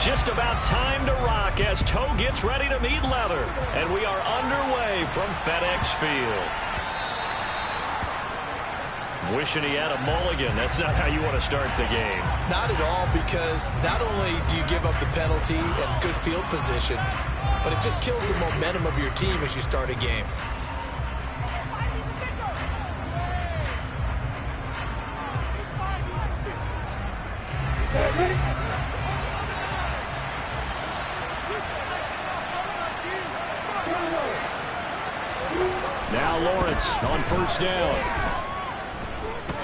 Just about time to rock as toe gets ready to meet leather. And we are underway from FedEx Field. Wishing he had a mulligan. That's not how you want to start the game. Not at all, because not only do you give up the penalty and good field position, but it just kills the momentum of your team as you start a game. Now Lawrence on first down.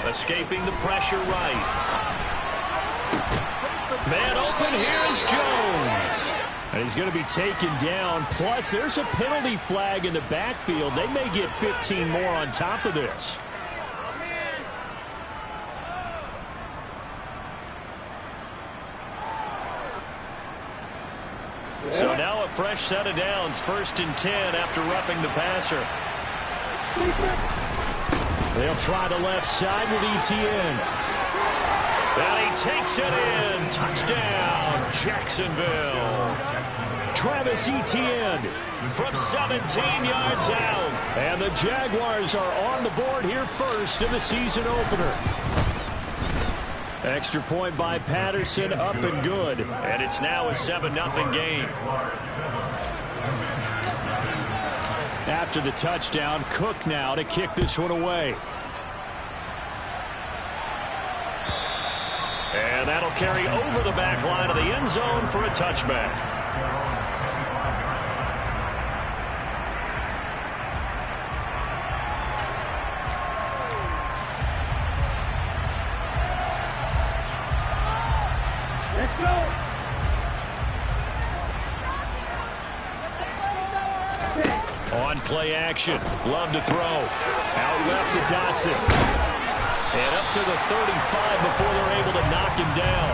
Escaping the pressure right. Man open, here is Jones. And he's going to be taken down. Plus, there's a penalty flag in the backfield. They may get 15 more on top of this. So now a fresh set of downs. 1st and 10 after roughing the passer. They'll try the left side with Etienne. And he takes it in. Touchdown, Jacksonville. Travis Etienne from 17 yards out. And the Jaguars are on the board here first in the season opener. Extra point by Patterson, up and good. And it's now a 7-0 game. After the touchdown, Cook now to kick this one away. And that'll carry over the back line of the end zone for a touchback. Let's go. On play action. Love to throw. Out left to Dotson. And up to the 35 before they're able to knock him down.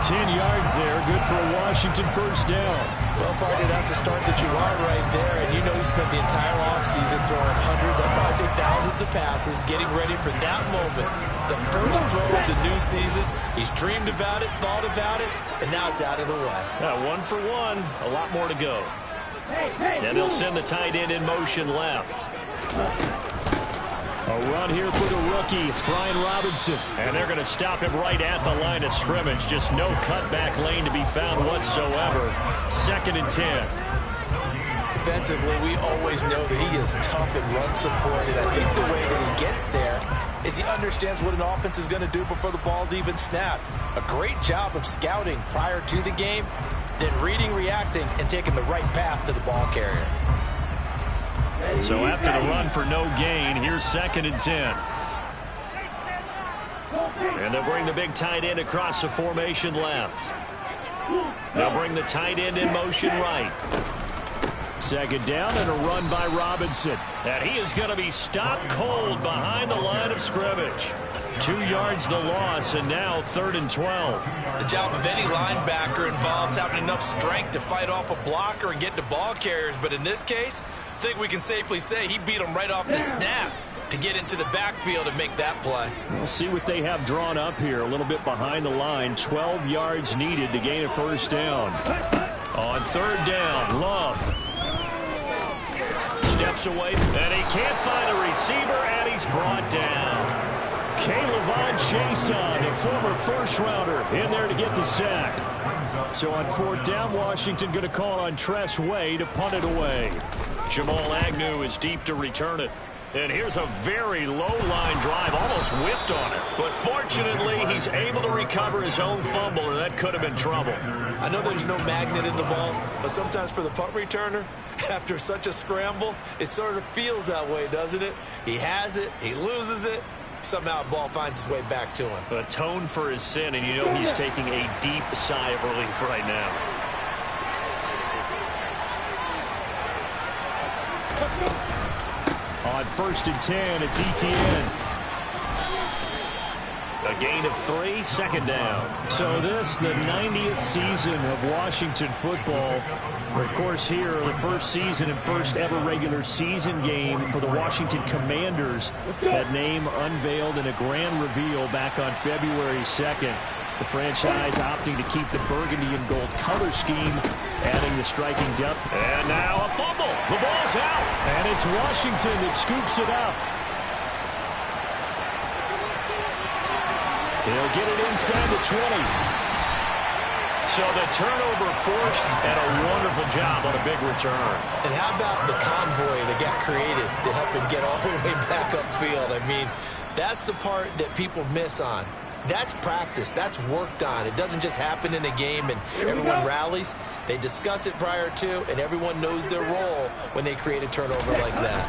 10 yards there. Good for a Washington first down. Well, partner, that's the start that you want right there. And you know he spent the entire offseason throwing hundreds, I'd probably say thousands of passes, getting ready for that moment. The first throw of the new season. He's dreamed about it, thought about it, and now it's out of the way. 1 for 1. A lot more to go. And they'll send the tight end in motion left. A run here for the rookie. It's Brian Robinson. And they're going to stop him right at the line of scrimmage. Just no cutback lane to be found whatsoever. 2nd and 10. Defensively, we always know that he is tough and run supported. I think the way that he gets there is he understands what an offense is going to do before the ball's even snapped. A great job of scouting prior to the game, then reading, reacting, and taking the right path to the ball carrier. So after the run for no gain, here's 2nd and 10. And they'll bring the big tight end across the formation left. They'll bring the tight end in motion right. 2nd down and a run by Robinson. And he is going to be stopped cold behind the line of scrimmage. 2 yards the loss, and now 3rd and 12. The job of any linebacker involves having enough strength to fight off a blocker and get to ball carriers. But in this case, I think we can safely say he beat him right off the snap to get into the backfield and make that play. We'll see what they have drawn up here. A little bit behind the line. 12 yards needed to gain a first down. On 3rd down, Love steps away, and he can't find a receiver, and he's brought down. K'Lavon Chason, a former first-rounder, in there to get the sack. So on 4th down, Washington going to call on Tress Way to punt it away. Jamal Agnew is deep to return it. And here's a very low-line drive, almost whiffed on it. But fortunately, he's able to recover his own fumble, and that could have been trouble. I know there's no magnet in the ball, but sometimes for the punt returner, after such a scramble, it sort of feels that way, doesn't it? He has it, he loses it, somehow the ball finds its way back to him. Atone for his sin, and you know he's taking a deep sigh of relief right now. On 1st and 10, it's Etienne. A gain of 3, 2nd down. So this, the 90th season of Washington football. Of course, here, the first season and first ever regular season game for the Washington Commanders. That name unveiled in a grand reveal back on February 2nd. The franchise opting to keep the burgundy and gold color scheme, adding the striking depth. And now a fumble. The ball's out. And it's Washington that scoops it up. He'll get it inside the 20. So the turnover forced, and a wonderful job on a big return. And how about the convoy that got created to help him get all the way back upfield? I mean, that's the part that people miss on. That's practice. That's worked on. It doesn't just happen in a game and everyone rallies. They discuss it prior to, and everyone knows their role when they create a turnover like that.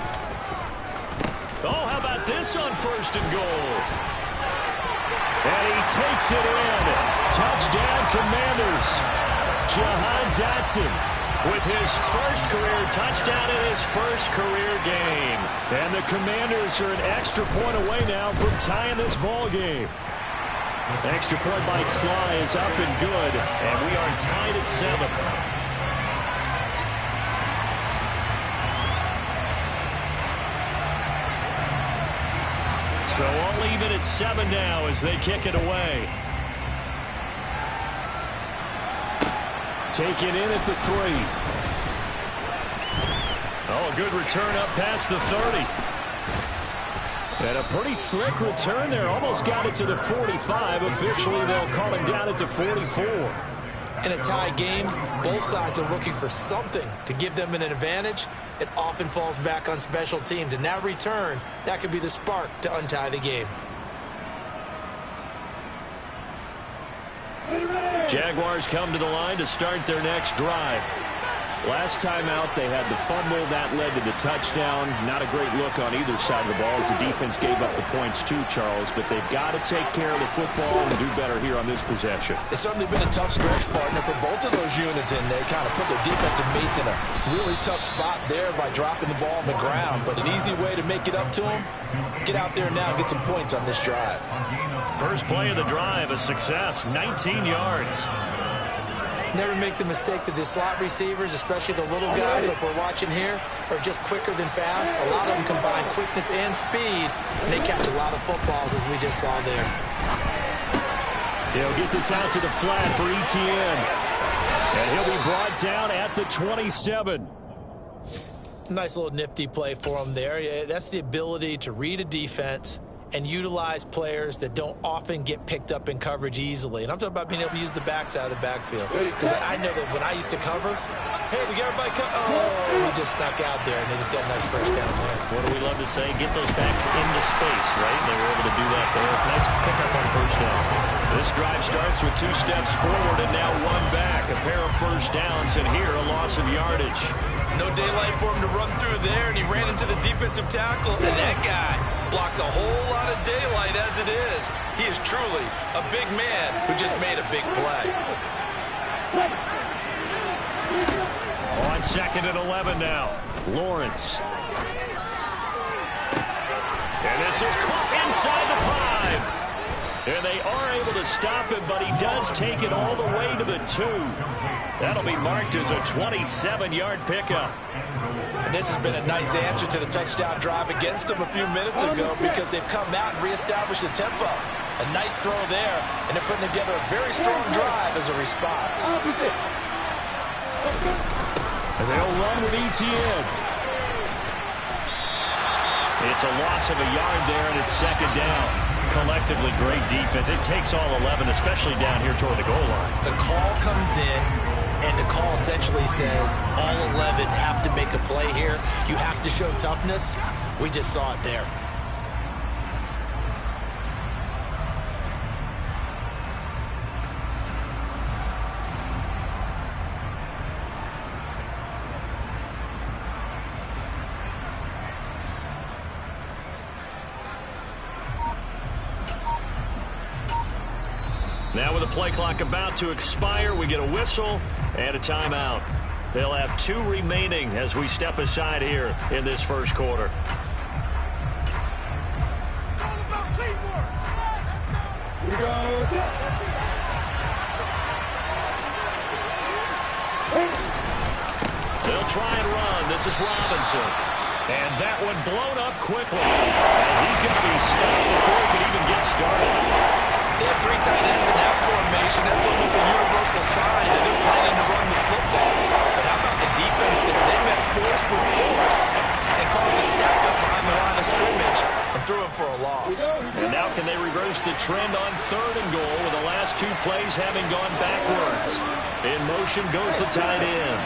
Oh, how about this on 1st and goal? And he takes it in. Touchdown, Commanders. Jahan Dotson with his first career touchdown in his first career game. And the Commanders are an extra point away now from tying this ball game. Extra point by Sly is up and good. And we are tied at 7. So all even at 7 now as they kick it away. Taken in at the 3. Oh, a good return up past the 30. And a pretty slick return there. Almost got it to the 45. Officially, they'll call him down at the 44. In a tie game, both sides are looking for something to give them an advantage. It often falls back on special teams, and that return, that could be the spark to untie the game. Jaguars come to the line to start their next drive. Last time out, they had the fumble. That led to the touchdown. Not a great look on either side of the ball as the defense gave up the points too, Charles. But they've got to take care of the football and do better here on this possession. It's certainly been a tough stretch, partner, for both of those units in there. Kind of put their defensive mates in a really tough spot there by dropping the ball on the ground. But an easy way to make it up to them, get out there now and get some points on this drive. First play of the drive, a success, 19 yards. Never make the mistake that the slot receivers, especially the little guys like we're watching here, are just quicker than fast. A lot of them combine quickness and speed, and they catch a lot of footballs, as we just saw there. He'll get this out to the flat for Etienne. And he'll be brought down at the 27. Nice little nifty play for him there. That's the ability to read a defense and utilize players that don't often get picked up in coverage easily. And I'm talking about being able to use the backs out of the backfield. Because I know that when I used to cover, hey, we got everybody oh, he just snuck out there, and they just got a nice first down there. What do we love to say? Get those backs into space, right? They were able to do that there. Nice pickup on first down. This drive starts with 2 steps forward and now 1 back. A pair of first downs, and here a loss of yardage. No daylight for him to run through there, and he ran into the defensive tackle, and that guy blocks a whole lot of daylight as it is. He is truly a big man who just made a big play. On 2nd and 11 now, Lawrence. And this is caught inside the 5. And they are able to stop him, but he does take it all the way to the 2. That'll be marked as a 27-yard pickup. And this has been a nice answer to the touchdown drive against them a few minutes ago because they've come out and reestablished the tempo. A nice throw there, and they're putting together a very strong drive as a response. And they'll run with Etienne. It's a loss of a yard there, and it's 2nd down. Collectively, great defense. It takes all 11, especially down here toward the goal line. The call comes in, and the call essentially says all 11 have to make a play here. You have to show toughness. We just saw it there. Now with the play clock about to expire, we get a whistle and a timeout. They'll have 2 remaining as we step aside here in this first quarter. It's all about teamwork. Here we go. They'll try and run. This is Robinson. And that one blown up quickly as he's going to be stopped before he can even get started. They have 3 tight ends in that formation. loss. And now can they reverse the trend on 3rd and goal with the last 2 plays having gone backwards? In motion goes the tight end.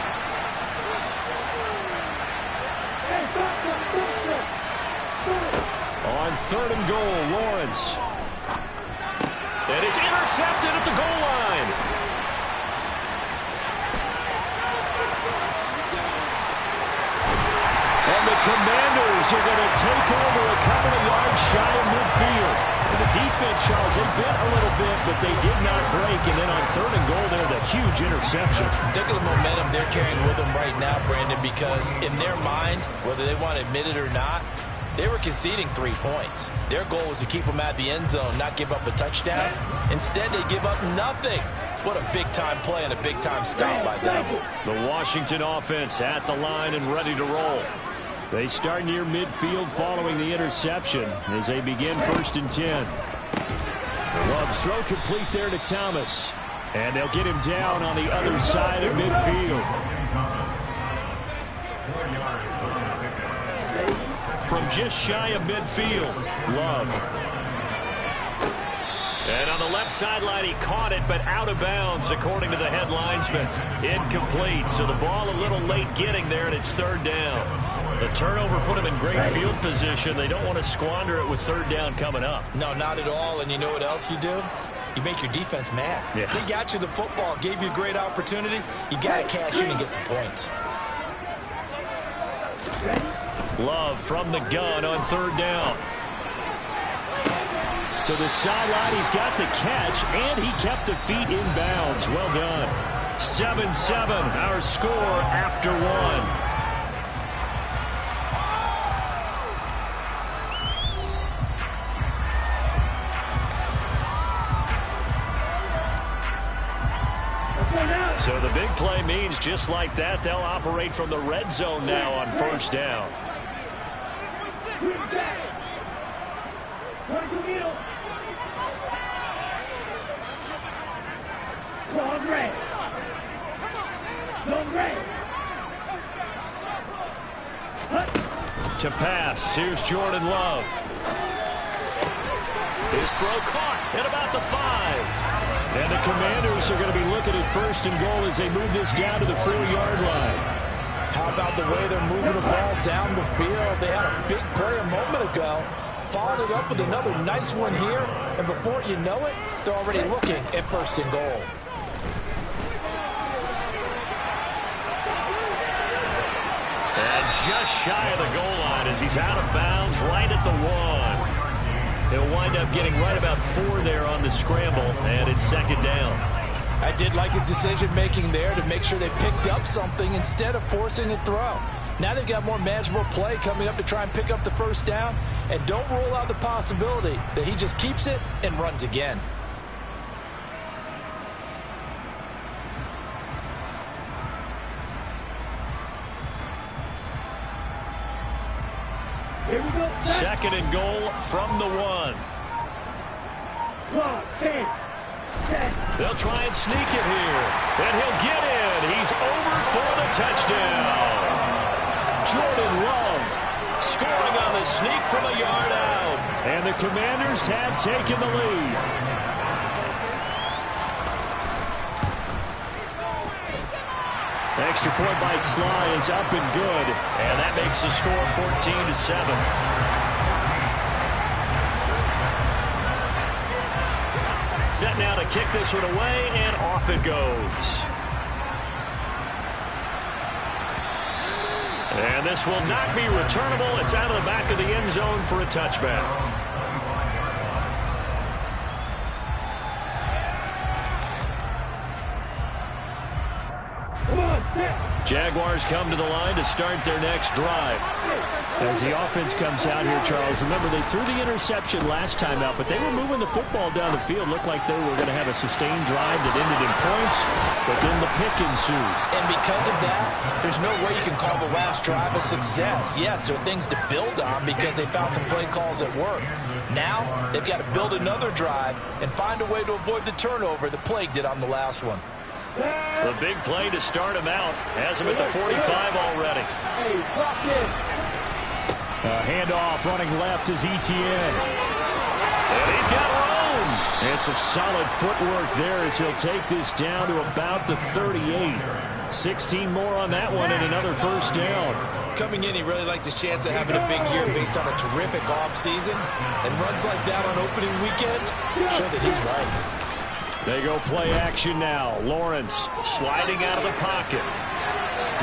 On 3rd and goal, Lawrence. And it's intercepted at the goal line. And the Commanders are going to take over a couple of yards shy of midfield. And the defense, Charles, they bit a little bit, but they did not break. And then on 3rd and goal there, the huge interception. Think of the momentum they're carrying with them right now, Brandon, because in their mind, whether they want to admit it or not, they were conceding 3 points. Their goal was to keep them out of the end zone, not give up a touchdown. Instead, they give up nothing. What a big-time play and a big-time stop by them. The Washington offense at the line and ready to roll. They start near midfield following the interception as they begin 1st and 10. Love's throw complete there to Thomas. And they'll get him down on the other side of midfield. From just shy of midfield, Love. And on the left sideline, he caught it, but out of bounds, according to the head linesman. Incomplete, so the ball a little late getting there, and it's 3rd down. The turnover put them in great field position. They don't want to squander it with 3rd down coming up. No, not at all, and you know what else you do? You make your defense mad. Yeah. They got you the football, gave you a great opportunity. You got to cash in and get some points. Love from the gun on 3rd down. To the sideline, he's got the catch, and he kept the feet in bounds. Well done. 7-7, our score after 1. So the big play means just like that, they'll operate from the red zone now on 1st down. To pass, here's Jordan Love. His throw caught at about the 5. And the Commanders are going to be looking at 1st and goal as they move this down to the 4-yard line. How about the way they're moving the ball down the field? They had a big play a moment ago. Followed it up with another nice one here. And before you know it, they're already looking at 1st and goal. And just shy of the goal line as he's out of bounds right at the 1. He'll wind up getting right about 4 there on the scramble, and it's 2nd down. I did like his decision-making there to make sure they picked up something instead of forcing a throw. Now they've got more manageable play coming up to try and pick up the 1st down, and don't rule out the possibility that he just keeps it and runs again. Here we go. 2nd and goal from the 1. They'll try and sneak it here. And he'll get in. He's over for the touchdown. Jordan Love scoring on the sneak from a yard out. And the Commanders have taken the lead. Extra point by Sly is up and good. And that makes the score 14-7. Set now to kick this one away, and off it goes. And this will not be returnable. It's out of the back of the end zone for a touchback. Jaguars come to the line to start their next drive. As the offense comes out here, Charles, remember they threw the interception last time out, but they were moving the football down the field. Looked like they were going to have a sustained drive that ended in points, but then the pick ensued. And because of that, there's no way you can call the last drive a success. Yes, there are things to build on because they found some play calls that work. Now, they've got to build another drive and find a way to avoid the turnover that plagued it on the last one. The big play to start him out has him at the 45 already. A handoff running left is Etienne. some solid footwork there as he'll take this down to about the 38. 16 more on that one and another first down. Coming in, he really liked his chance of having a big year based on a terrific offseason. And runs like that on opening weekend show that he's right. They go play action now. Lawrence sliding out of the pocket.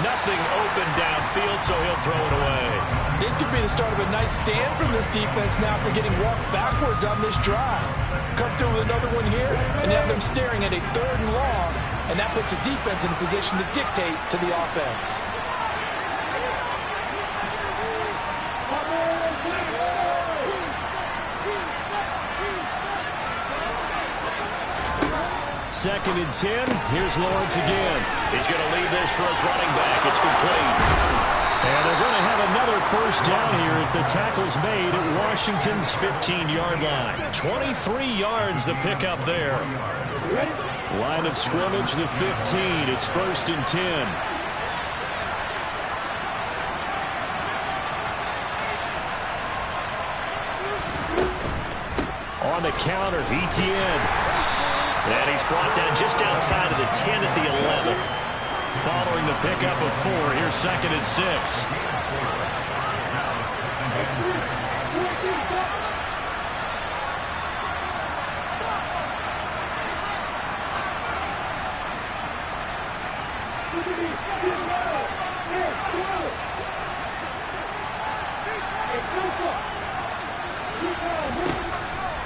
Nothing open downfield, so he'll throw it away. This could be the start of a nice stand from this defense now after getting walked backwards on this drive. Come through with another one here and have them staring at a 3rd and long, and that puts the defense in a position to dictate to the offense. Second and 10. Here's Lawrence again. He's going to leave this for his running back. It's complete. And they're going to have another first down here as the tackle's made at Washington's 15-yard line. 23 yards the pickup there. Line of scrimmage, the 15. It's 1st and 10. On the counter, ETN. And he's brought down just outside of the 10 at the 11. Following the pickup of 4, here's 2nd and 6.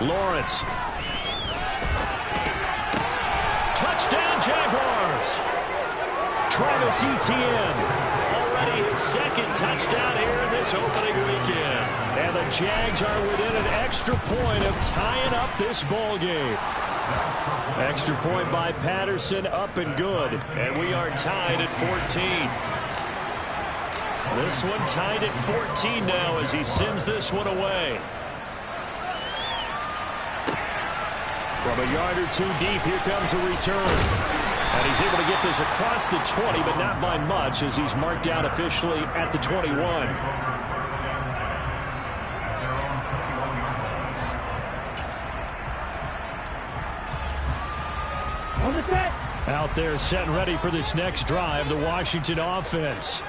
Lawrence. Touchdown, Jaguars. Travis Etienne. Already his 2nd touchdown here in this opening weekend. And the Jags are within an extra point of tying up this ball game. Extra point by Patterson, up and good. And we are tied at 14. This one tied at 14 now as he sends this one away. From a yard or 2 deep, here comes a return. And he's able to get this across the 20, but not by much as he's marked down officially at the 21. Out there set and ready for this next drive, the Washington offense.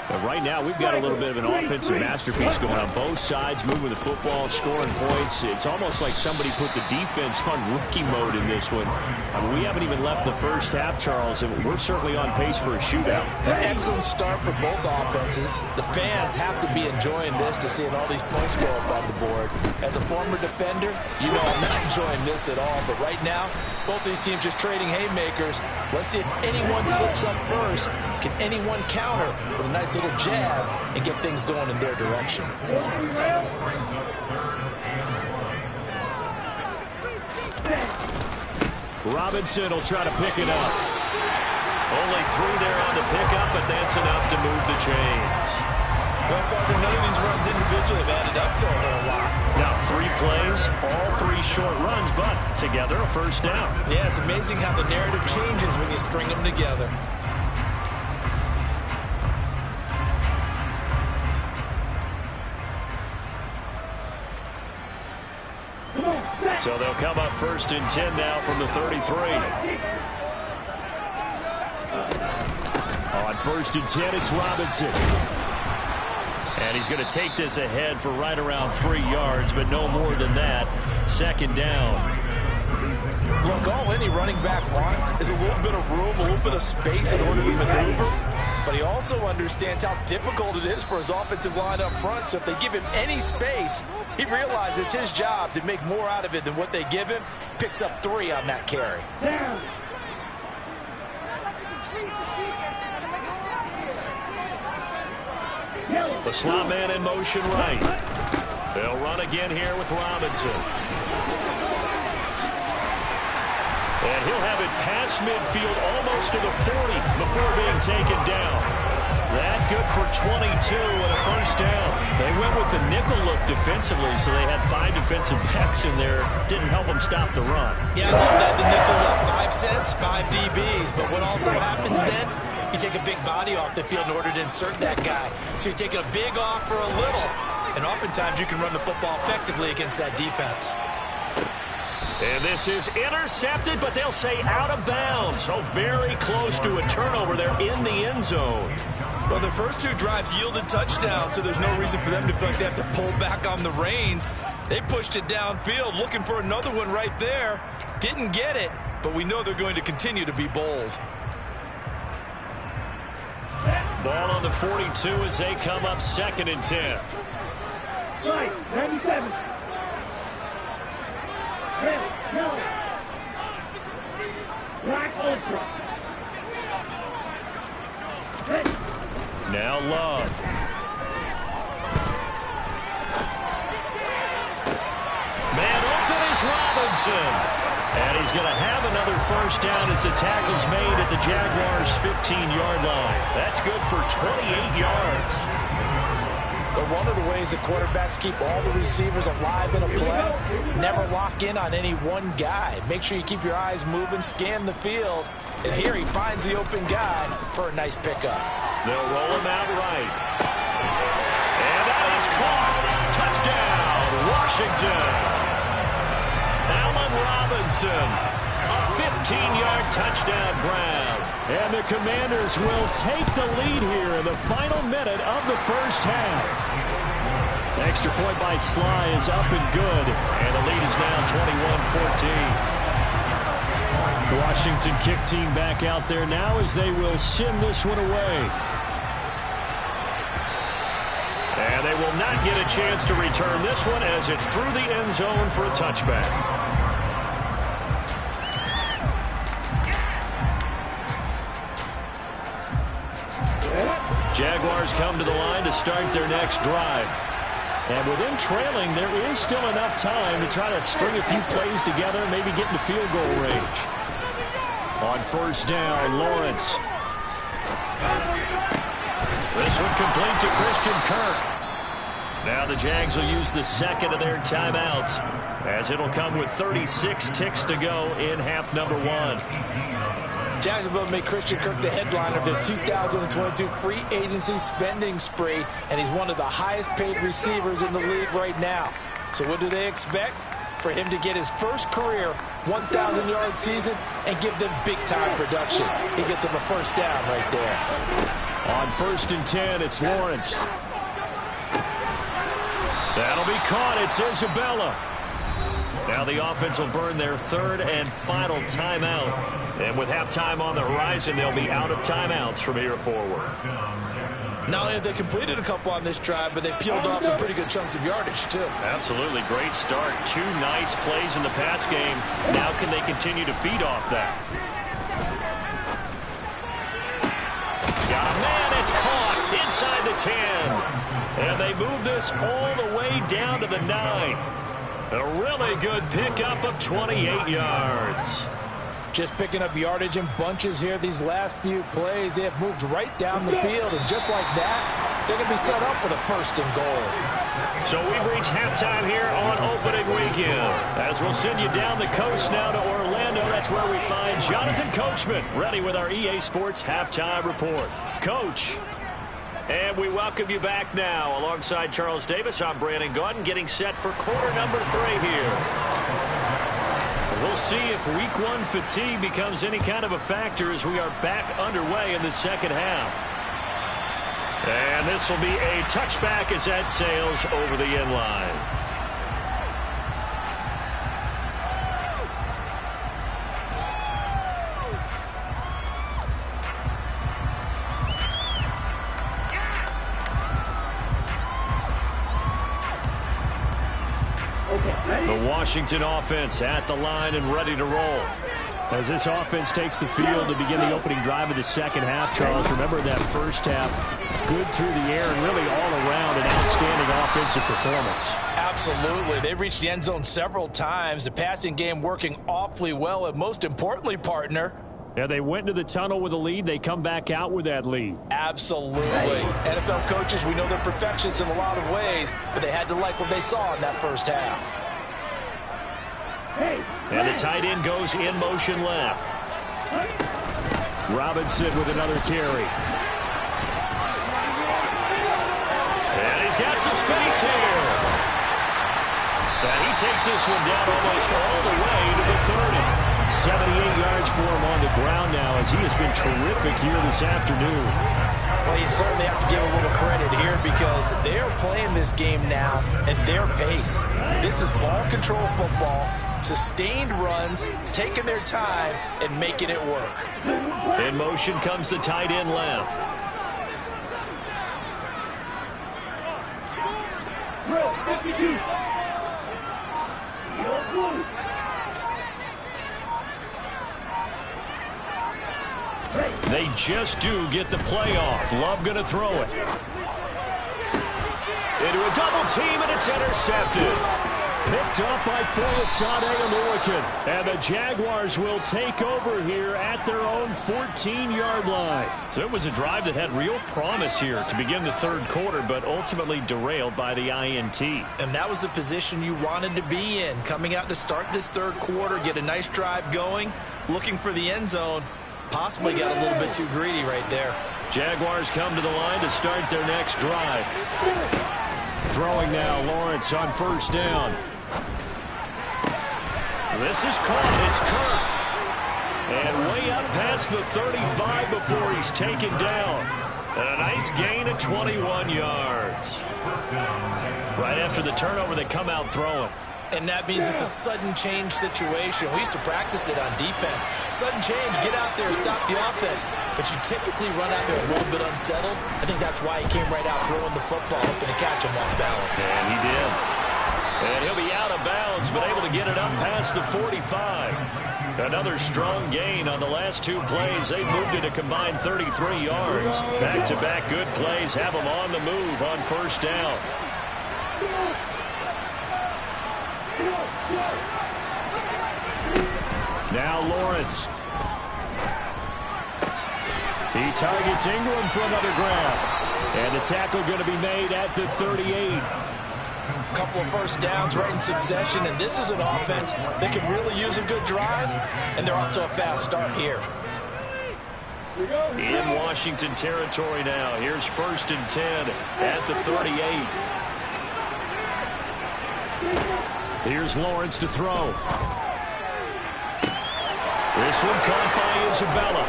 But right now, we've got a little bit of an offensive masterpiece going on both sides, moving the football, scoring points. It's almost like somebody put the defense on rookie mode in this one. I mean, we haven't even left the first half, Charles, and we're certainly on pace for a shootout. An excellent start for both offenses. The fans have to be enjoying this to seeing all these points go up on the board. As a former defender, you know I'm not enjoying this at all. But right now, both these teams just trading haymakers. Let's see if anyone slips up first. Can anyone counter with a nice little jab and get things going in their direction? Robinson will try to pick it up. Only 3 there on the pickup, but that's enough to move the chains. Well, Parker, none of these runs individually have added up to a whole lot. Now 3 plays, all 3 short runs, but together a first down. Yeah, it's amazing how the narrative changes when you string them together. So they'll come up 1st and 10 now from the 33. On 1st and 10, it's Robinson. And he's going to take this ahead for right around 3 yards, but no more than that. 2nd down. Look, all any running back wants is a little bit of room, a little bit of space in order to maneuver. But he also understands how difficult it is for his offensive line up front. So if they give him any space, he realizes his job to make more out of it than what they give him. Picks up 3 on that carry. The slot man in motion right. They'll run again here with Robinson. And he'll have it past midfield almost to the 40 before being taken down. That good for 22 and a first down. They went with the nickel look defensively, so they had 5 defensive backs in there. Didn't help them stop the run. Yeah, I love that. The nickel look, 5 cents, 5 DBs. But what also happens then, you take a big body off the field in order to insert that guy. So you're taking a big off for a little. And oftentimes you can run the football effectively against that defense. And this is intercepted, but they'll say out of bounds. So very close to a turnover there in the end zone. Well, the first two drives yielded touchdowns, so there's no reason for them to feel like they have to pull back on the reins. They pushed it downfield, looking for another one right there. Didn't get it, but we know they're going to continue to be bold. Ball on the 42 as they come up 2nd and 10. Right, 97. No. Black ultra. Now Love. Man open is Robinson. And he's going to have another first down as the tackle's made at the Jaguars' 15-yard line. That's good for 28 yards. But one of the ways that quarterbacks keep all the receivers alive in a play, never lock in on any one guy. Make sure you keep your eyes moving, scan the field. And here he finds the open guy for a nice pickup. They'll roll him out right. And that is caught. Touchdown, Washington. Allen Robinson, a 15-yard touchdown grab. And the Commanders will take the lead here in the final minute of the first half. Extra point by Sly is up and good. And the lead is now 21-14. Washington kick team back out there now as they will send this one away. And they will not get a chance to return this one as it's through the end zone for a touchback. Jaguars come to the line to start their next drive. And with them trailing, there is still enough time to try to string a few plays together, maybe get into field goal range. On first down, Lawrence. This one complete to Christian Kirk. Now the Jags will use the second of their timeouts as it'll come with 36 ticks to go in half number 1. Jacksonville made Christian Kirk the headliner of their 2022 free agency spending spree, and he's one of the highest paid receivers in the league right now. So what do they expect? For him to get his first career 1,000-yard season and give them big-time production. He gets him a first down right there. On 1st and 10, it's Lawrence. That'll be caught. It's Isabella. Now the offense will burn their 3rd and final timeout. And with halftime on the horizon, they'll be out of timeouts from here forward. Not only have they completed a couple on this drive, but they peeled off some pretty good chunks of yardage, too. Absolutely. Great start. 2 nice plays in the pass game. Now can they continue to feed off that? Got a man. It's caught inside the 10. And they move this all the way down to the 9. A really good pickup of 28 yards. Just picking up yardage in bunches here these last few plays. They have moved right down the field, and just like that, they're going to be set up with a 1st and goal. So we've reached halftime here on opening weekend. As we'll send you down the coast now to Orlando, that's where we find Jonathan Coachman, ready with our EA Sports halftime report. Coach. And we welcome you back now. Alongside Charles Davis, I'm Brandon Gaudin, getting set for quarter number 3 here. We'll see if week 1 fatigue becomes any kind of a factor as we are back underway in the second half. And this will be a touchback as that sails over the end line. The Washington offense at the line and ready to roll. As this offense takes the field to begin the opening drive of the second half, Charles, remember that first half, good through the air and really all around an outstanding offensive performance. Absolutely. They've reached the end zone several times. The passing game working awfully well, and most importantly, partner, yeah, they went to the tunnel with a lead. They come back out with that lead. Absolutely. NFL coaches, we know they're perfectionists in a lot of ways, but they had to like what they saw in that first half. And the tight end goes in motion left. Robinson with another carry. And he's got some space here. And he takes this one down almost all the way to the 30. 78 yards for him on the ground now as he has been terrific here this afternoon. Well, you certainly have to give a little credit here because they're playing this game now at their pace. This is ball control football, sustained runs, taking their time, and making it work. In motion comes the tight end left. They just do get the play off. Love going to throw it. Into a double team, and it's intercepted. Picked up by Folasade Oluwakan. And the Jaguars will take over here at their own 14-yard line. So it was a drive that had real promise here to begin the third quarter, but ultimately derailed by the INT. And that was the position you wanted to be in. Coming out to start this third quarter, get a nice drive going, looking for the end zone. Possibly got a little bit too greedy right there. Jaguars come to the line to start their next drive. Throwing now, Lawrence on first down. This is caught. It's Kirk. And way up past the 35 before he's taken down. And a nice gain of 21 yards. Right after the turnover, they come out throwing. And that means it's a sudden change situation. We used to practice it on defense. Sudden change, get out there, stop the offense. But you typically run out there a little bit unsettled. I think that's why he came right out throwing the football, hoping to catch him off balance. And he did. And he'll be out of bounds, but able to get it up past the 45. Another strong gain on the last two plays. They moved it a combined 33 yards. Back-to-back good plays have them on the move on first down. Now Lawrence. He targets Ingram for another grab. And the tackle going to be made at the 38. A couple of first downs right in succession, and this is an offense that can really use a good drive, and they're off to a fast start here. In Washington territory now. Here's 1st and 10 at the 38. Here's Lawrence to throw. This one caught by Isabella.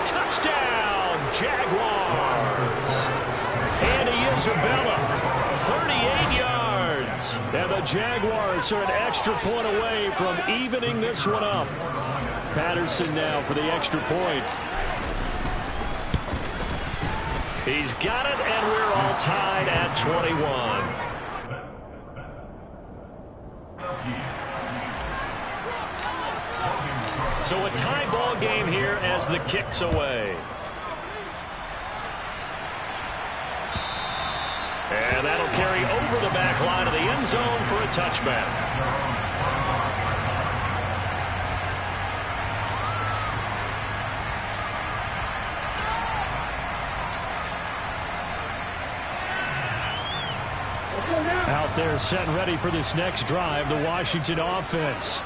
Touchdown, Jaguars. Andy Isabella, 38 yards. And the Jaguars are an extra point away from evening this one up. Patterson now for the extra point. He's got it, and we're all tied at 21. So a tie ball game here as the kick's away. And that'll carry over the back line of the end zone for a touchback. Out there set and ready for this next drive, the Washington offense.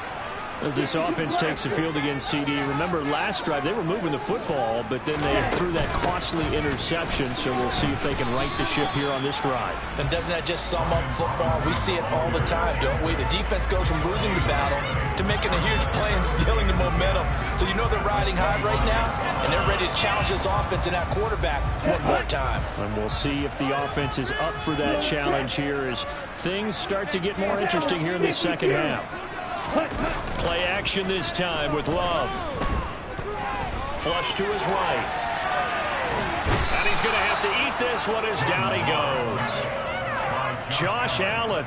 As this offense takes the field against CD. Remember, last drive, they were moving the football, but then they threw that costly interception, so we'll see if they can right the ship here on this drive. And doesn't that just sum up football? We see it all the time, don't we? The defense goes from losing the battle to making a huge play and stealing the momentum. So you know they're riding high right now, and they're ready to challenge this offense and that quarterback one more time. And we'll see if the offense is up for that challenge here as things start to get more interesting here in the second half. Play action this time with Love. Flush to his right. And he's going to have to eat this one as down he goes. Josh Allen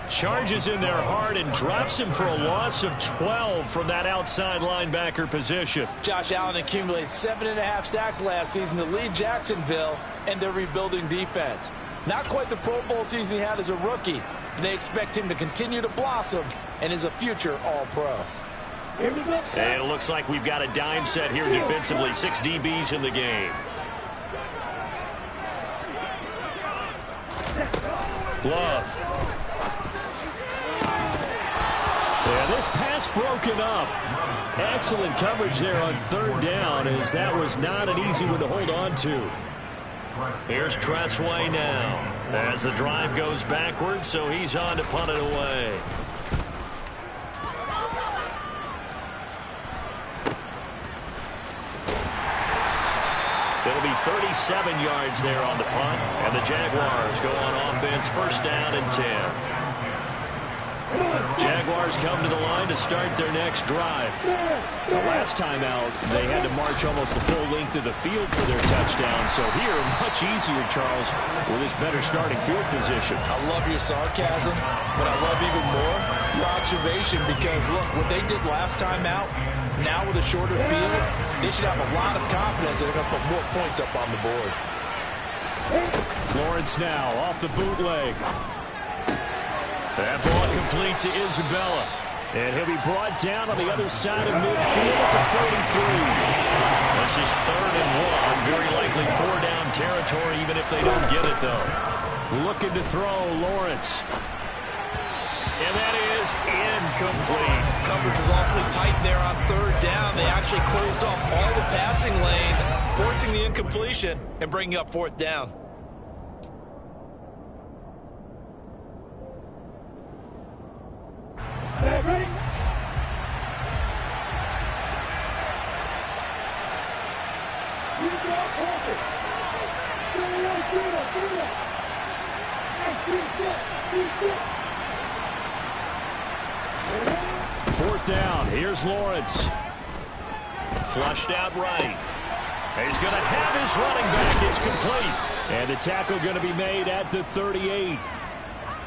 charges in there hard and drops him for a loss of 12 from that outside linebacker position. Josh Allen accumulated 7.5 sacks last season to lead Jacksonville and their rebuilding defense. Not quite the Pro Bowl season he had as a rookie. They expect him to continue to blossom and is a future All-Pro. And it looks like we've got a dime set here defensively. 6 DBs in the game. Love. Yeah, this pass broken up. Excellent coverage there on third down, as that was not an easy one to hold on to. Here's Tressway now as the drive goes backwards, so he's on to punt it away. 37 yards there on the punt. And the Jaguars go on offense, first down and 10. Jaguars come to the line to start their next drive. The last time out, they had to march almost the full length of the field for their touchdown. So here, much easier, Charles, with this better starting field position. I love your sarcasm, but I love even more your observation because, look, what they did last time out, now with a shorter field, they should have a lot of confidence that they're going to put more points up on the board. Lawrence now off the bootleg. That ball complete to Isabella. And he'll be brought down on the other side of midfield at the 43. This is 3rd and 1. Very likely 4-down territory, even if they don't get it, though. Looking to throw, Lawrence. And that is incomplete. Coverage was awfully tight there on 3rd down. They actually closed off all the passing lanes, forcing the incompletion and bringing up 4th down. Fourth down. Here's Lawrence. Flushed out right. He's going to have his running back. It's complete. And the tackle going to be made at the 38.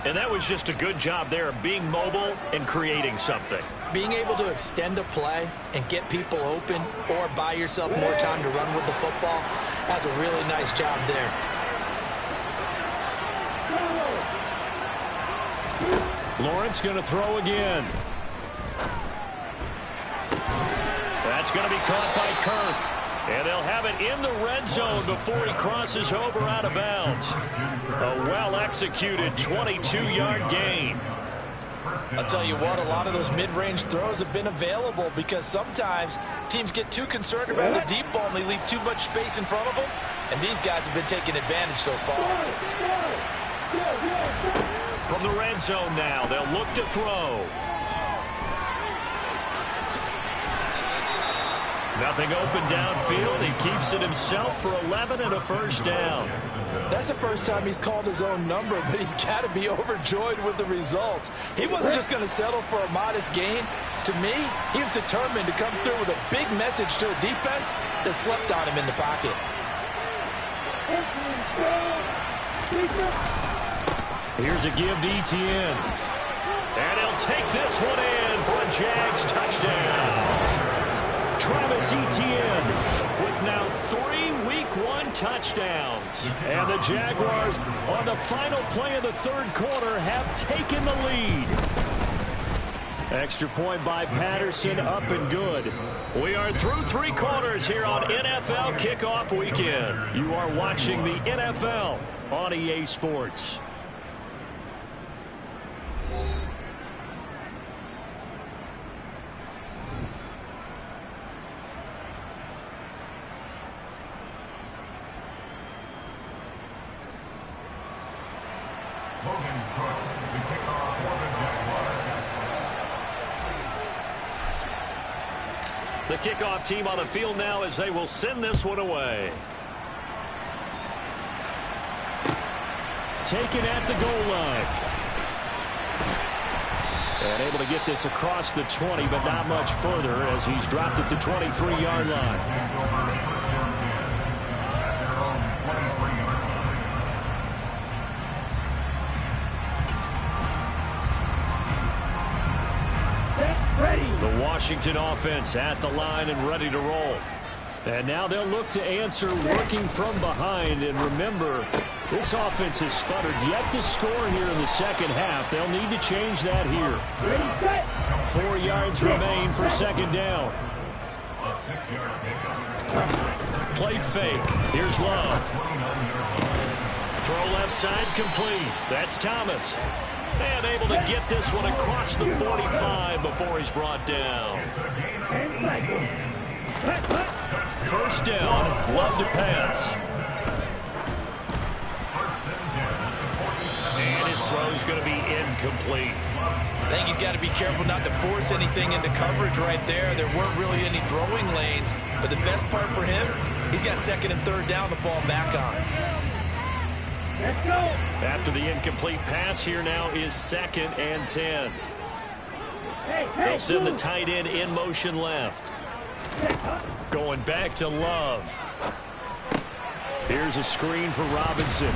And that was just a good job there of being mobile and creating something. Being able to extend a play and get people open or buy yourself more time to run with the football, that's a really nice job there. Lawrence going to throw again. That's going to be caught by Kirk. And they'll have it in the red zone before he crosses over out of bounds. A well-executed 22-yard gain. I'll tell you what, a lot of those mid-range throws have been available because sometimes teams get too concerned about the deep ball and they leave too much space in front of them. And these guys have been taking advantage so far. From the red zone now, they'll look to throw. Nothing open downfield. He keeps it himself for 11 and a first down. That's the first time he's called his own number, but he's got to be overjoyed with the results. He wasn't just going to settle for a modest gain. To me, he was determined to come through with a big message to a defense that slept on him in the pocket. Here's a give to Etienne. And he'll take this one in for a Jags touchdown. Travis Etienne with now 3 Week 1 touchdowns. And the Jaguars on the final play of the 3rd quarter have taken the lead. Extra point by Patterson, up and good. We are through 3 quarters here on NFL Kickoff Weekend. You are watching the NFL on EA Sports. The kickoff team on the field now as they will send this one away. Taken at the goal line. And able to get this across the 20, but not much further as he's dropped it to 23-yard line. The Washington offense at the line and ready to roll. And now they'll look to answer working from behind. And remember, this offense has sputtered yet to score here in the second half. They'll need to change that here. 4 yards remain for second down. Play fake. Here's Love. Throw left side complete. That's Thomas. And able to get this one across the 45 before he's brought down. First down, Love to pass. And his throw's going to be incomplete. I think he's got to be careful not to force anything into coverage right there. There weren't really any throwing lanes, but the best part for him, He's got second and third down to fall back on. Let's go. After the incomplete pass, here now is 2nd and 10. They'll send the tight end in motion left. Going back to Love. Here's a screen for Robinson.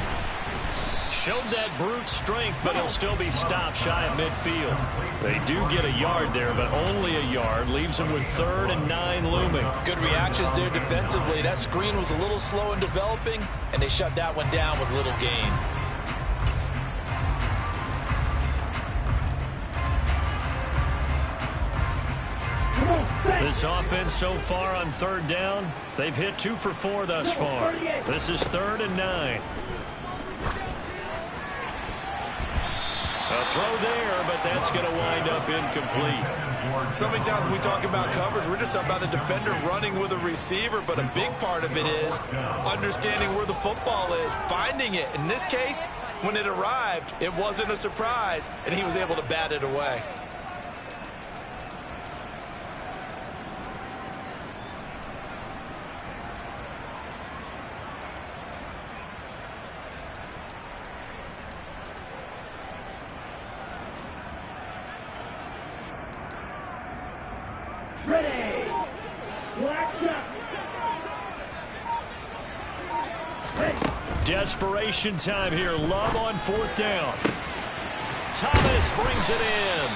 Showed that brute strength, but he'll still be stopped shy of midfield. They do get a yard there, but only a yard. Leaves them with 3rd and 9 looming. Good reactions there defensively. That screen was a little slow in developing, and they shut that one down with little gain. This offense so far on 3rd down, they've hit 2 for 4 thus far. This is 3rd and 9. A throw there, but that's going to wind up incomplete. So many times when we talk about coverage, we're just talking about a defender running with a receiver, but a big part of it is understanding where the football is, finding it. In this case, when it arrived, it wasn't a surprise, and he was able to bat it away. Ready. Black shot. Desperation time here. Love on 4th down. Thomas brings it in.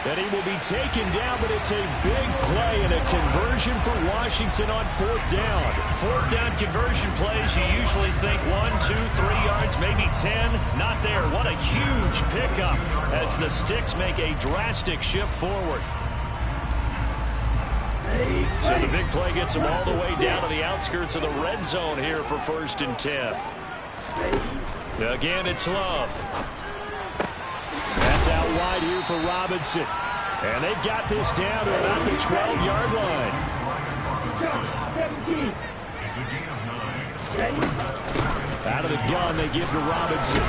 And he will be taken down, but it's a big play and a conversion for Washington on 4th down. 4th down conversion plays, you usually think 1, 2, 3 yards, maybe 10. Not there. What a huge pickup as the Sticks make a drastic shift forward. So the big play gets them all the way down to the outskirts of the red zone here for 1st and 10. Again, it's Love. That's out wide here for Robinson. And they've got this down to about the 12-yard line. Out of the gun, they give to Robinson.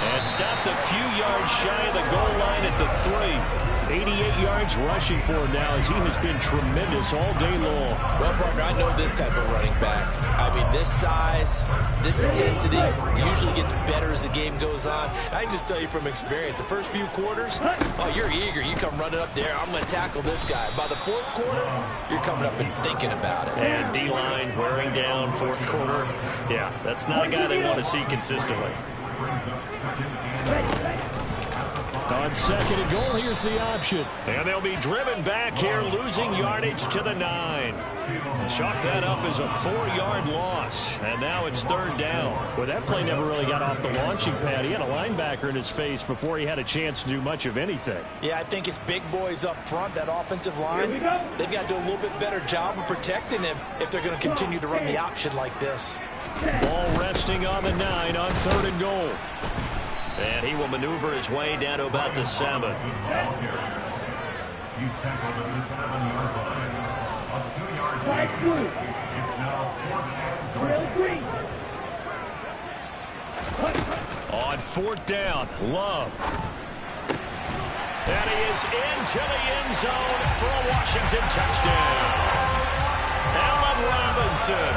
And stopped a few yards shy of the goal line at the 3. 88 yards rushing for him now as he has been tremendous all day long. Well, partner, I know this type of running back. I mean, this size, this intensity usually gets better as the game goes on. I can just tell you from experience, the first few quarters, oh, you're eager. You come running up there, I'm going to tackle this guy. By the 4th quarter, you're coming up and thinking about it. And D-line wearing down 4th quarter. Yeah, that's not a guy they want to see consistently. On 2nd and goal, here's the option. And they'll be driven back here, losing yardage to the 9. Chalk that up as a 4-yard loss. And now it's 3rd down. Well, that play never really got off the launching pad. He had a linebacker in his face before he had a chance to do much of anything. Yeah, I think it's big boys up front, that offensive line. They've got to do a little bit better job of protecting him if they're going to continue to run the option like this. Ball resting on the 9 on 3rd and goal. And he will maneuver his way down to about the 7. He's tackled at the 7-yard line. A 2-yard gain. It's now 4th down. On 4th down, Love. And he is into the end zone for a Washington touchdown. Allen Robinson.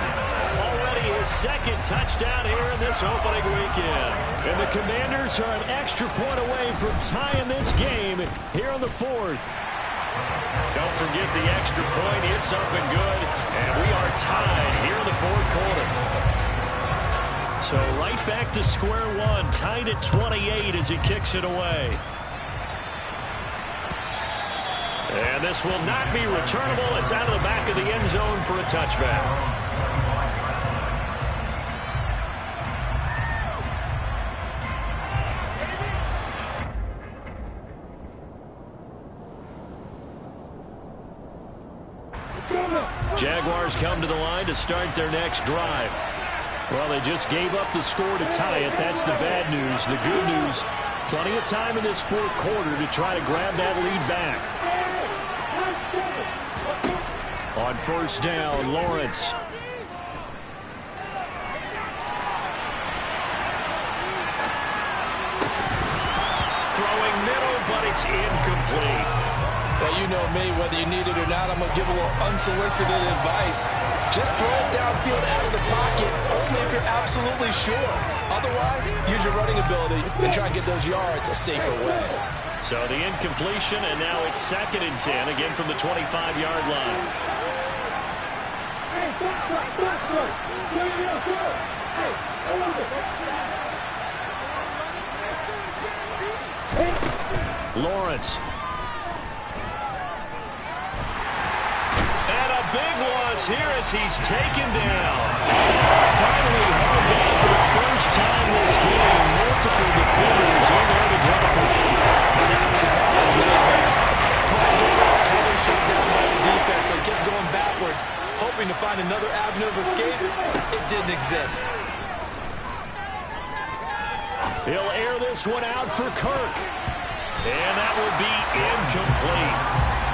Already his 2nd touchdown here in this opening weekend. And the Commanders are an extra point away from tying this game here on the 4th. Don't forget the extra point. It's up and good. And we are tied here in the 4th quarter. So right back to square one. Tied at 28 as he kicks it away. And this will not be returnable. It's out of the back of the end zone for a touchback. Jaguars come to the line to start their next drive. Well, they just gave up the score to tie it. That's the bad news. The good news, plenty of time in this 4th quarter to try to grab that lead back. On 1st down, Lawrence. Throwing middle, but it's incomplete. Now, you you know me, whether you need it or not, I'm going to give a little unsolicited advice. Just throw it downfield out of the pocket, only if you're absolutely sure. Otherwise, use your running ability and try and get those yards a safer way. So the incompletion, and now it's 2nd and 10, again from the 25-yard line. Lawrence. And a big loss here as he's taken down. Finally hauled down for the first time this game. Multiple defenders in there to drop him. That was a bouncer's nightmare. Front door totally shut down by the defense. So he kept going backwards, hoping to find another avenue of escape. It didn't exist. He'll air this one out for Kirk. And that will be incomplete.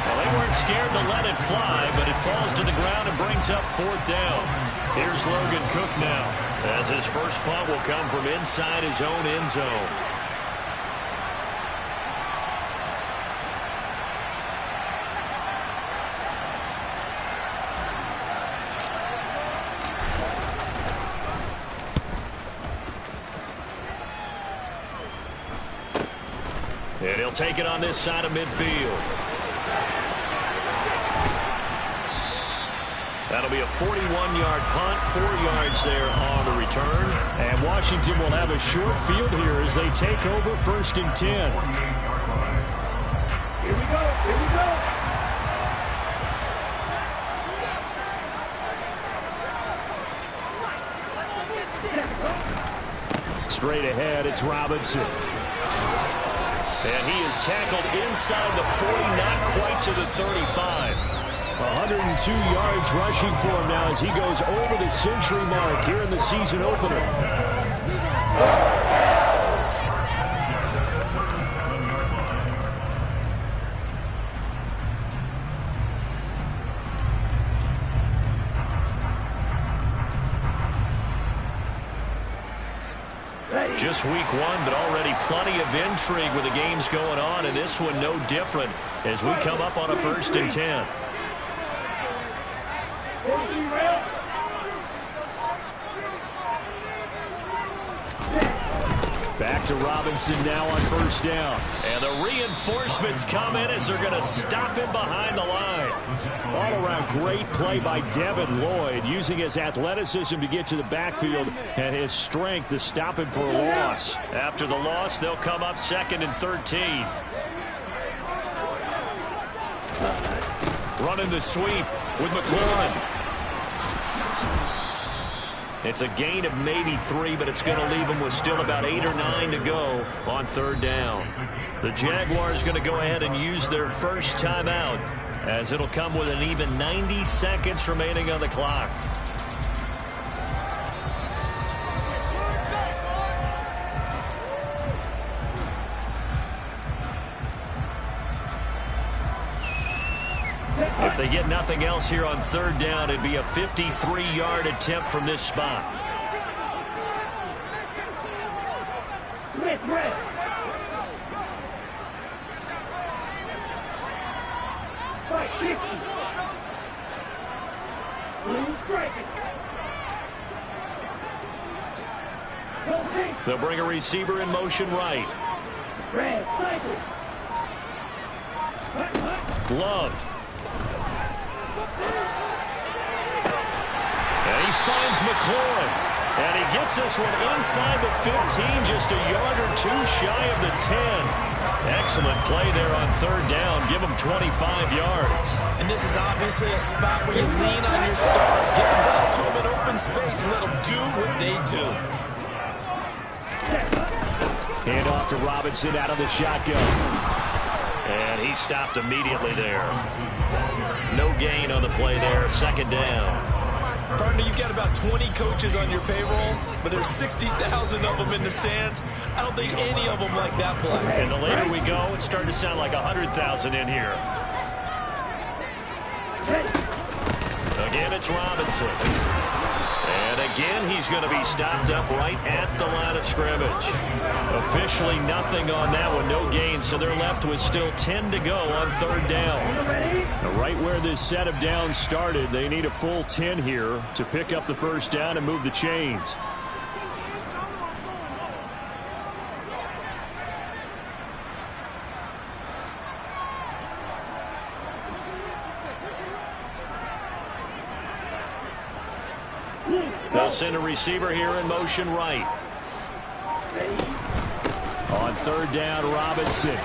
Well, they weren't scared to let it fly, but it falls to the ground and brings up 4th down. Here's Logan Cook now, as his first punt will come from inside his own end zone. And he'll take it on this side of midfield. That'll be a 41-yard punt, 4 yards there on the return. And Washington will have a short field here as they take over 1st and 10. Here we go. Here we go. Straight ahead, it's Robinson. And he is tackled inside the 40, not quite to the 35. 102 yards rushing for him now as he goes over the century mark here in the season opener. Just week 1, but already plenty of intrigue with the games going on, and this one no different as we come up on a 1st and 10. Back to Robinson now on 1st down. And the reinforcements come in as they're going to stop him behind the line. All around great play by Devin Lloyd, using his athleticism to get to the backfield and his strength to stop him for a loss. After the loss, they'll come up 2nd and 13. Running the sweep with McLaurin. It's a gain of maybe 3, but it's going to leave them with still about 8 or 9 to go on 3rd down. The Jaguars going to go ahead and use their first timeout, as it'll come with an even 90 seconds remaining on the clock. If they get nothing else here on 3rd down, it'd be a 53-yard attempt from this spot. They'll bring a receiver in motion right. Love. And he finds McLaurin. And he gets this one inside the 15, just a yard or 2 shy of the 10. Excellent play there on 3rd down. Give him 25 yards. And this is obviously a spot where you lean on your stars. Get the ball to them in open space and let them do what they do. Hand off to Robinson out of the shotgun. And he stopped immediately there. No gain on the play there. 2nd down. Partner, you've got about 20 coaches on your payroll, but there's 60,000 of them in the stands. I don't think any of them like that play. And the later we go, it's starting to sound like 100,000 in here. Again, it's Robinson. And And again, he's going to be stopped up right at the line of scrimmage. Officially nothing on that one, no gain, so they're left with still 10 to go on third down. Now, right where this set of downs started, they need a full 10 here to pick up the first down and move the chains. They'll send a receiver here in motion right. On third down, Robinson.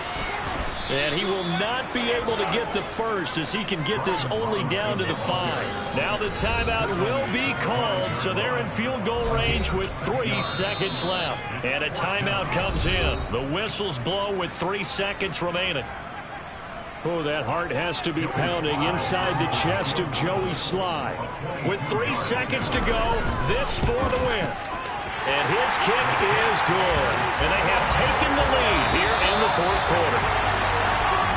And he will not be able to get the first as he can get this only down to the 5. Now the timeout will be called, so they're in field goal range with 3 seconds left. And a timeout comes in. The whistles blow with 3 seconds remaining. Oh, that heart has to be pounding inside the chest of Joey Sly. With 3 seconds to go, this for the win. And his kick is good. And they have taken the lead here in the fourth quarter.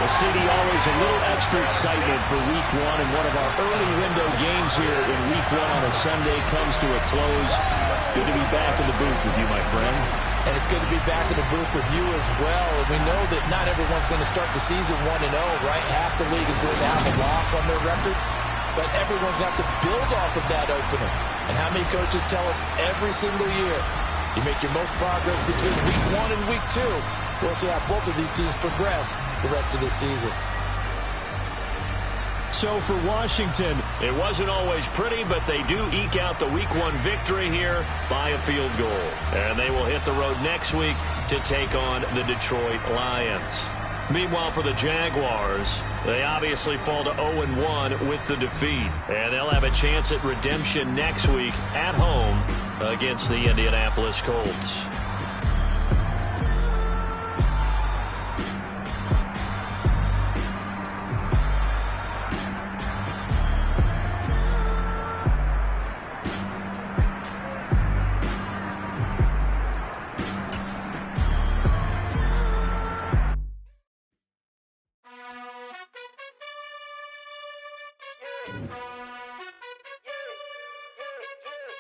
The city always a little extra excitement for week 1, and one of our early window games here in week 1 on a Sunday comes to a close. Good to be back in the booth with you, my friend. And it's good to be back in the booth with you as well. And we know that not everyone's going to start the season 1-0, right? Half the league is going to have a loss on their record. But everyone's going to have to build off of that opener. And how many coaches tell us every single year, you make your most progress between week 1 and week 2. We'll see how both of these teams progress the rest of this season. So for Washington, it wasn't always pretty, but they do eke out the week 1 victory here by a field goal. And they will hit the road next week to take on the Detroit Lions. Meanwhile, for the Jaguars, they obviously fall to 0-1 with the defeat. And they'll have a chance at redemption next week at home against the Indianapolis Colts.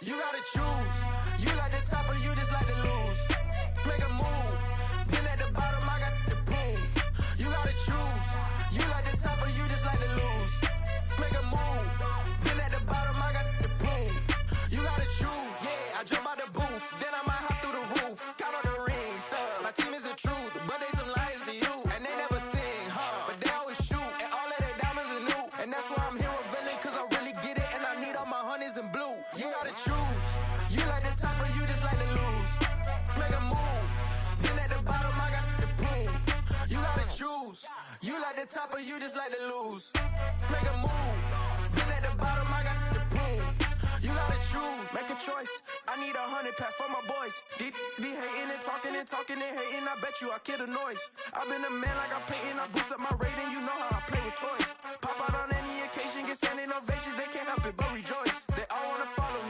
You gotta choose. You like the top or you just like to lose. Make a move. Been at the bottom, I got the proof. You gotta choose. You like the top or you just like to lose. Make a move. Been at the bottom, I got the proof. You gotta choose. Yeah, I jump out the booth. Then I might hop through the roof. Got all the rings. My team is the truth, but they some liars to you. And they never sing, but they always shoot. And all of their diamonds are new. And that's why I'm here revealing, cause I really get it. And I need all my honeys in blue. You gotta choose. You like the top or you just like to lose. Make a move. Been at the bottom, I got the proof. You gotta choose. You like the top or you just like to lose. Make a move. Been at the bottom, I got the proof. You gotta choose. Make a choice. I need 100 pack for my boys. Deep be hating and talking and hating. I bet you I kill the noise. I've been a man like I'm painting. I boost up my rating. You know how I play with toys. Pop out on any occasion, get standing ovations. They can't help it but rejoice. They all wanna follow me.